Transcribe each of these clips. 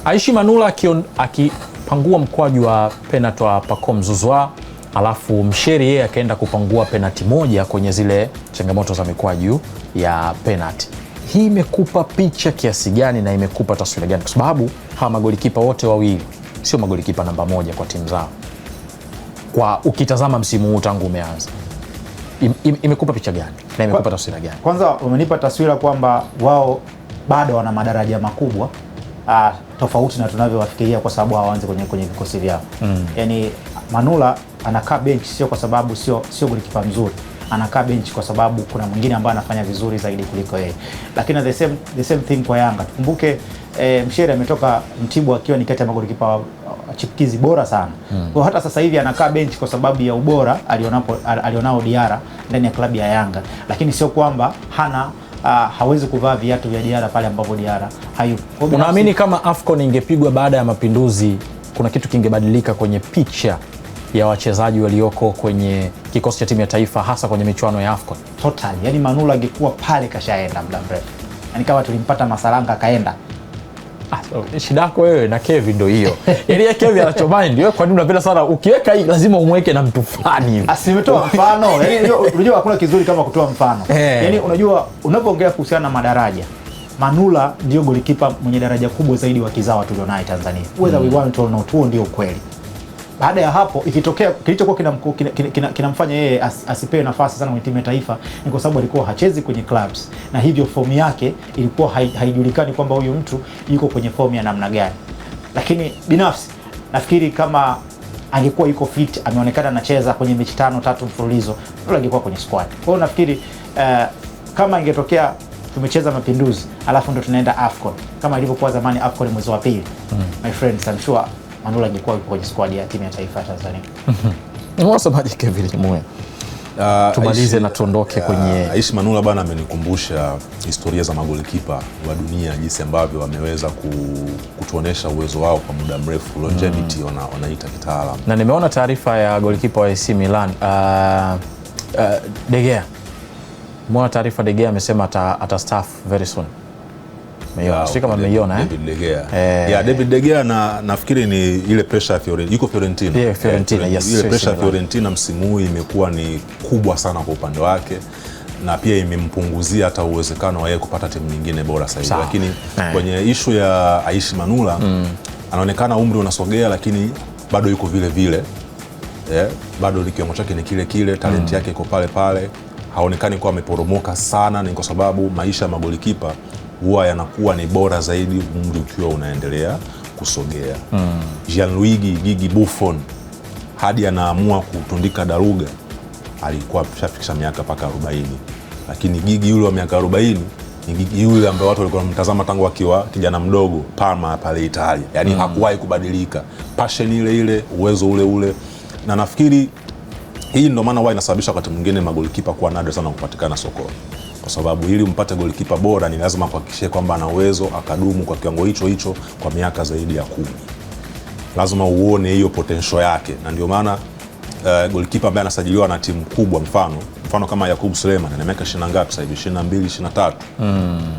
Aishi Manula akipangua mkwaju wa penalty wa Pacome Zouzoua, alafu Msheri yeye akaenda kupangua penalty moja kwenye zile changamoto za mikwaju ya penalty. Hii imekupa picha kiasi gani na imekupa taswira gani? Kwa sababu hawa magolikipa wote wawili sio magolikipa namba moja kwa timu zao. Kwa ukitazama msimu huu tangu umeanza, imekupa picha gani na imekupa taswira gani? Kwanza umenipa taswira kwamba wao bado wana madaraja makubwa tofauti na tunavyowafikiria, kwa sababu hawaanze kwenye vikosi vyao. Yani Manula anakaa bench sio kwa sababu sio golikipa mzuri, anakaa bench kwa sababu kuna mwingine ambaye anafanya vizuri zaidi kuliko yeye. Lakini the same thing kwa Yanga. Tukumbuke Msheri ametoka Mtibwa akiwa ni kati ya magolikipa chipukizi bora sana. Kwa hata sasa hivi anakaa bench kwa sababu ya ubora alionao Diarra ndani ya klabu ya Yanga, lakini sio kwamba hawezi kuvaa viatu vya Diarra pale ambapo Diarra hayupo. Unaamini kama AFCON ingepigwa baada ya mapinduzi kuna kitu kingebadilika kwenye picha ya wachezaji walioko kwenye kikosi cha timu ya taifa, hasa kwenye michuano ya AFCON? Totally. Yani Manula angekuwa pale kashaenda muda mrefu. Yani kama tulimpata Masalanga kaenda. Shida yako wewe na Kevin ndio hiyo. Yaani Kevin anachomind wewe, kwa nini unapenda sana ukiweka hii lazima umweke na mtu fulani hivi. Asimetoa mfano. Yaani unajua hakuna kizuri kama kutoa mfano. Yaani unajua unapoongea kuhusiana na madaraja, Manula ndio golikipa mwenye daraja kubwa zaidi wa kizawa tulionaye Tanzania. Whether we want or not, huo ndio ukweli. Baada ya hapo ikitokea kilichokuwa kinamfanya yeye asipewe nafasi sana kwenye timu ya taifa ni kwa sababu alikuwa hachezi kwenye clubs, na hivyo fomu yake ilikuwa haijulikani kwamba huyu mtu yuko kwenye fomu ya namna gani. Lakini binafsi nafikiri kama angekuwa yuko fit, ameonekana anacheza kwenye mechi 3 mfululizo, ndio angekuwa kwenye squad. Kwa hiyo nafikiri kama ingetokea tumecheza mapinduzi alafu ndo tunaenda AFCON kama ilivyokuwa zamani AFCON mwezi wa pili, my friends, I'm sure Manula angekuwa yuko kwenye squad ya timu ya taifa ya Tanzania. Unasemaje Kevin Moyo? Tumalize na tuondoke kwenye Aishi Manula bana. Amenikumbusha historia za magolikipa wa dunia, jinsi ambavyo wameweza kutuonesha uwezo wao kwa muda mrefu, longevity wanaita kitaalamu. Na nimeona taarifa ya golikipa wa AC Milan De Gea. Mwana taarifa De Gea amesema atastaff very soon. Sio kama mmeiona David De Gea. David De Gea nafikiri ni ile pressure ya Fiorentina. Yuko Fiorentina. Yeah, Fiorentina, yes. Ile pressure ya Fiorentina msimu huu imekuwa ni kubwa sana kwa upande wake, na pia imempunguzia hata uwezekano wa yeye kupata timu nyingine bora zaidi. Lakini kwenye issue ya Aishi Manula, anaonekana umri unasogea lakini bado yuko vile vile. Bado kiwango chake ni kile kile, talent yake iko pale pale. Haonekani kuwa ameporomoka sana. Ni kwa sababu maisha ya magolikipa huwa yanakuwa ni bora zaidi umri ukiwa unaendelea kusogea. Gianluigi Gigi Buffon hadi anaamua kutundika daruga alikuwa shafikisha miaka paka 40, lakini Gigi yule wa miaka 40 ni Gigi yule ambaye watu walikuwa wanamtazama tangu akiwa kijana mdogo Parma pale Italia. Yani hakuwahi kubadilika, passion ile ile, uwezo ule ule. Na nafikiri hii ndio maana huwa inasababisha wakati mwingine magolikipa kuwa nadra sana kupatikana sokoni, kwa sababu ili umpate golikipa bora ni lazima kuhakikisha kwamba ana uwezo akadumu kwa kiwango hicho kwa miaka zaidi ya 10. Lazima uone hiyo potential yake, na ndio maana golikipa ambaye anasajiliwa na timu kubwa, mfano kama Yakub Suleiman ana miaka 20 ngapi sasa hivi, 22 23.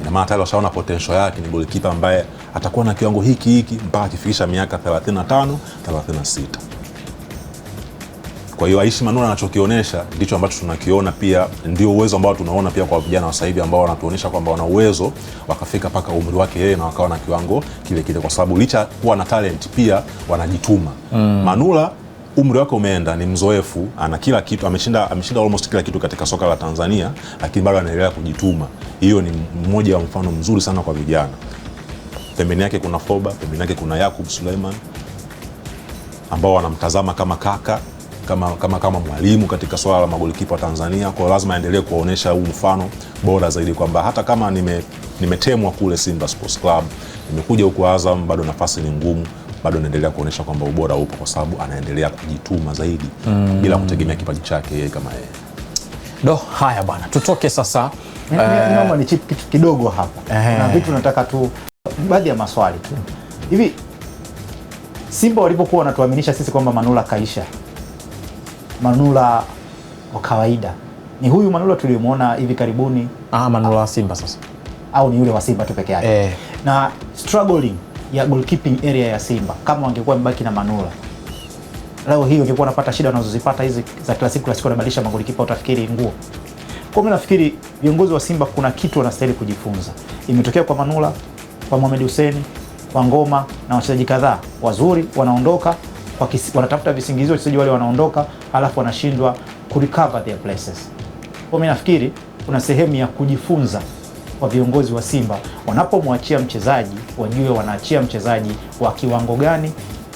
Ina maana tayari washaona potential yake, ni golikipa ambaye atakuwa na kiwango hiki mpaka akifikisha miaka 35 36. Kwa hiyo Aishi Manula anachokionyesha ndicho ambacho tunakiona, pia ndio uwezo ambao tunaona pia kwa vijana wa sasa hivi ambao wanatuonyesha kwamba wana uwezo wakafika paka umri wake yeye na wakawa na kiwango kile kile, kwa sababu licha kuwa na talent pia wanajituma. Manula umri wake umeenda, ni mzoefu, ana kila kitu, ameshinda almost kila kitu katika soka la Tanzania, lakini bado anaendelea kujituma. Hiyo ni mmoja wa mfano mzuri sana kwa vijana. Pembeni yake kuna Foba, pembeni yake kuna Yakub Suleiman ambao wanamtazama kama kaka, kama mwalimu katika swala la magolikipa wa Tanzania. Kwa lazima aendelee kuwaonesha huu mfano bora zaidi, kwamba hata kama nimetemwa kule Simba Sports Club, nimekuja huko Azam, bado nafasi ni ngumu, bado naendelea kuonesha kwamba ubora upo, kwa sababu anaendelea kujituma zaidi bila kutegemea kipaji chake yeye kama yeye. Haya bwana, tutoke sasa. Naomba ni kitu kidogo hapa. Na vitu nataka tu baadhi ya maswali tu. Hivi Simba walipokuwa wanatuaminisha sisi kwamba Manula kaisha, Manula wa kawaida, ni huyu Manula tuliyomuona hivi karibuni? Manula wa Simba sasa, au ni yule wa Simba tu peke yake? Na struggling ya goalkeeping area ya Simba kama wangekuwa mbaki na Manula. Leo hii ungekuwa unapata shida wanazozipata hizi za kila siku wanabadilisha magolikipa, utafikiri nguo. Kwa mimi nafikiri viongozi wa Simba kuna kitu wanastahili kujifunza. Imetokea kwa Manula, kwa Mohamed Hussein, kwa Ngoma na wachezaji kadhaa wazuri wanaondoka, wanatafuta visingizio wachezaji wale wanaondoka, alafu wanashindwa ku recover their places. Kwa mimi nafikiri kuna sehemu ya kujifunza kwa viongozi wa Simba, wanapomwachia mchezaji wajue wanaachia mchezaji wa kiwango gani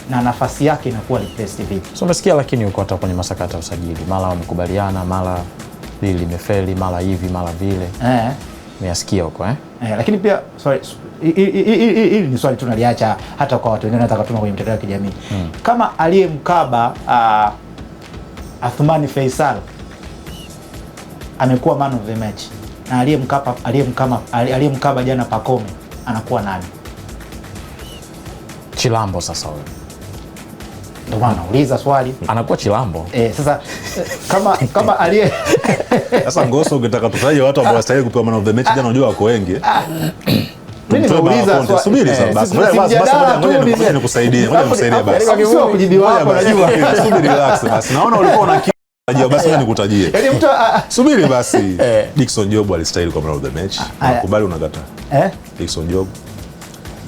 na nafasi yake inakuwa replaced vipi. So umesikia, lakini uko hata kwenye masakata ya usajili, mara wamekubaliana, mara hili limefeli, mara hivi, mara vile. Nimesikia huko lakini pia hili ni swali tunaliacha hata kwa watu wengine wanataka kutuma kwenye mitandao ya kijamii. Kama aliyemkaba Athmani Faisal amekuwa man of the match na aliyemkaba jana Pacome anakuwa nani? Chilambo. Sasa wewe ndio maana nauliza swali, anakuwa Chilambo. Sasa kama aliye sasa Ngoso, ukitaka tutaje watu ambao wastahili kupewa man of the match jana, unajua wako wengi. Mimi nauliza swali, subiri sasa basi. Ngoja nikusaidie basi. Sio kujibiwa wako, unajua. Subiri, relax basi. Naona ulikuwa unajua basi, mimi nikutajie. Yaani mtu subiri basi. Dickson Job alistahili kwa man of the match. Unakubali unakataa? Dickson Job,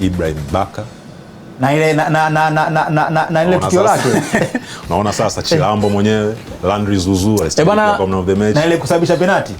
Ibrahim Baka na ile tukio lake. Unaona sasa Chilambo mwenyewe, Landry Zuzu alistahili kwa man of the match. Na ile kusababisha penalti.